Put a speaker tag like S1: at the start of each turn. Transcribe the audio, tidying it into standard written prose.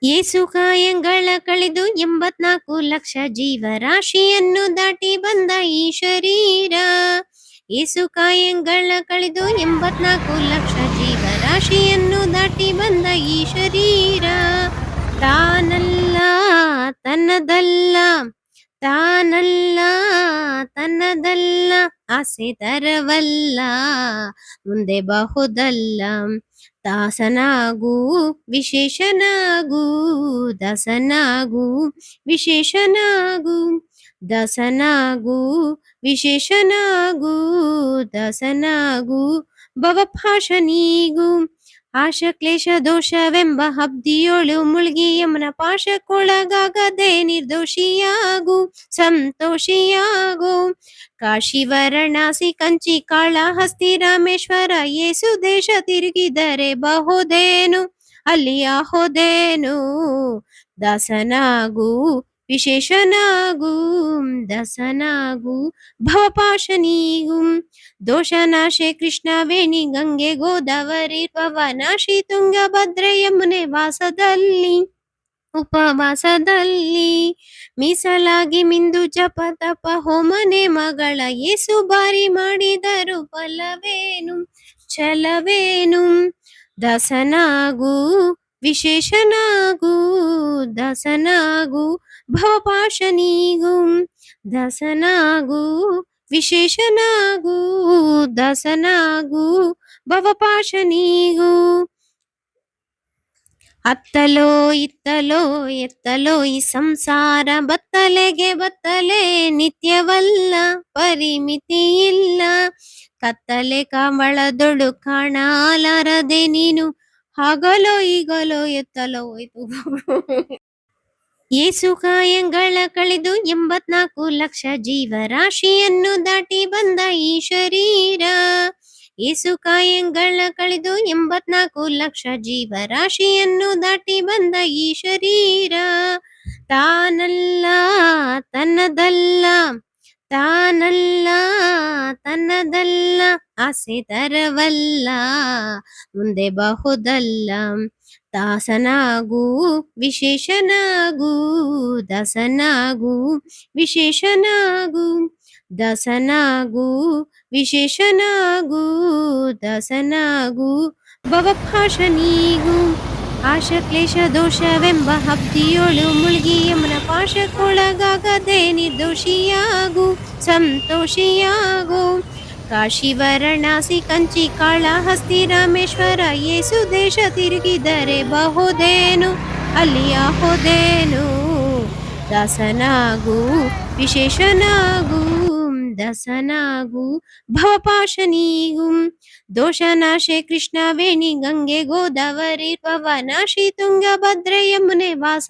S1: ಏಸು ಕಾಯಂಗಳ ಕಳೆದು 84 ಲಕ್ಷ ಜೀವರಾಶಿಯನ್ನು ದಾಟಿ ಬಂದ ಈ ಶರೀರ. ಏಸು ಕಾಯಂಗಳ ಕಳೆದು 84 ಲಕ್ಷ ಜೀವರಾಶಿಯನ್ನು ದಾಟಿ ಬಂದ ಈ ಶರೀರ. ತಾನಲ್ಲ ತನ್ನದಲ್ಲ, ತಾನಲ್ಲ ತನ್ನದಲ್ಲ, ಆಸೆ ತರವಲ್ಲ, ಮುಂದೆ ಬಹುದಲ್ಲ. ದಾಸನಾಗೂ ವಿಶೇಷನಾಗೂ, ದಾಸನಾಗೂ ವಿಶೇಷನಾಗೂ, ದಾಸನಾಗೂ ವಿಶೇಷನಾಗೂ, ದಾಸನಾಗೂ ಭವಪಾಶನಿಗೂ. ಆಶ ಕ್ಲೇಶ ದೋಷವೆಂಬ ಹಬ್ದಿಯೋಳು ಮುಳುಗಿ ಯಮನ ಪಾಶಕ್ಕೊಳಗಾಗದೆ ನಿರ್ದೋಷಿಯಾಗು, ಸಂತೋಷಿಯಾಗು. ಕಾಶಿ ವಾರಣಾಸಿ ಕಂಚಿ ಕಾಳಹಸ್ತಿ ರಾಮೇಶ್ವರ ಯೇಸು ದೇಶ ತಿರುಗಿದರೆ ಬಹುದೇನು, ಅಲ್ಲಿ ಆಹೋದೇನು. ದಾಸನಾಗೂ ವಿಶೇಷನಾಗೂ, ದಾಸನಾಗೂ ಭವಪಾಶನಿಗೂ. ದೋಷನಾಶೆ ಕೃಷ್ಣವೇಣಿ ಗಂಗೆ ಗೋದಾವರಿ ಪವನಾಶಿ ತುಂಗಭದ್ರೆ ಯಮುನೆ ವಾಸದಲ್ಲಿ, ಉಪವಾಸದಲ್ಲಿ. ಮೀಸಲಾಗಿ ಮಿಂದು ಜಪ ತಪ ಹೋಮನೆ ಮಗಳ ಏಸು ಬಾರಿ ಮಾಡಿದರು ಫಲವೇನು, ಛಲವೇನು. ದಾಸನಾಗೂ ವಿಶೇಷನಾಗೂ, ದಾಸನಾಗೂ ಭವಪಾಶನಿಗೂ. ದಾಸನಾಗೂ ವಿಶೇಷನಾಗೂ, ದಾಸನಾಗೂ ಭವಪಾಶನಿಗೂ. ಅತ್ತಲೋ ಇತ್ತಲೋ ಎತ್ತಲೋ ಈ ಸಂಸಾರ, ಬತ್ತಲೆಗೆ ಬತ್ತಲೆ ನಿತ್ಯವಲ್ಲ, ಪರಿಮಿತಿ ಇಲ್ಲ. ಕತ್ತಲೆ ಕಾಮಳದೊಳು ಕಾಣಲಾರದೆ ನೀನು, ಹಾಗಲೋ ಈಗಲೋ ಎತ್ತಲೋ ಹೋಯ್ತು. ಏಸು ಕಾಯಂಗಳ ಕಳೆದು 84 ಲಕ್ಷ ಜೀವರಾಶಿಯನ್ನು ದಾಟಿ ಬಂದ ಈ ಶರೀರ. ಏಸು ಕಾಯಂಗಳ ಕಳೆದು 84 ಲಕ್ಷ ಜೀವರಾಶಿಯನ್ನು ದಾಟಿ ಬಂದ ಈ ಶರೀರ. ತಾನಲ್ಲ ತನ್ನದಲ್ಲ, ತಾನಲ್ಲ ತನ್ನದಲ್ಲ, ಆಸೆ ತರವಲ್ಲ, ಮುಂದೆ ಬಹುದಲ್ಲ. ದಾಸನಾಗೂ ವಿಶೇಷನಾಗೂ, ದಾಸನಾಗೂ ವಿಶೇಷನಾಗೂ, ದಾಸನಾಗೂ ವಿಶೇಷನಾಗೂ, ದಾಸನಾಗೂ ಭವಪಾಶನಿಗೂ. ಆಶ ಕ್ಲೇಶ ದೋಷವೆಂಬ ಹಬ್ದಿಯೋಳು ಮುಳುಗಿ ಯಮನ ಪಾಶಕ್ಕೊಳಗಾಗದೆ ನಿರ್ದೋಷಿಯಾಗು, ಸಂತೋಷಿಯಾಗು. ಕಾಶಿ ವಾರಣಾಸಿ ಕಂಚಿ ಕಾಳಹಸ್ತಿ ರಾಮೇಶ್ವರ ಯೇಸು ದೇಶ ತಿರುಗಿದರೆ ಬಹುದೇನು, ಅಲ್ಲಿ ಆಹೋದೇನು. ದಾಸನಾಗೂ ವಿಶೇಷನಾಗೂ, ದಾಸನಾಗೂ ಭವಪಾಶನಿಗೂ. ದೋಷನಾಶೆ ಕೃಷ್ಣವೇಣಿ ಗಂಗೆ ಗೋದಾವರಿ ಪವನಾಶಿ ತುಂಗಭದ್ರೆ ಯಮುನೆ ವಾಸ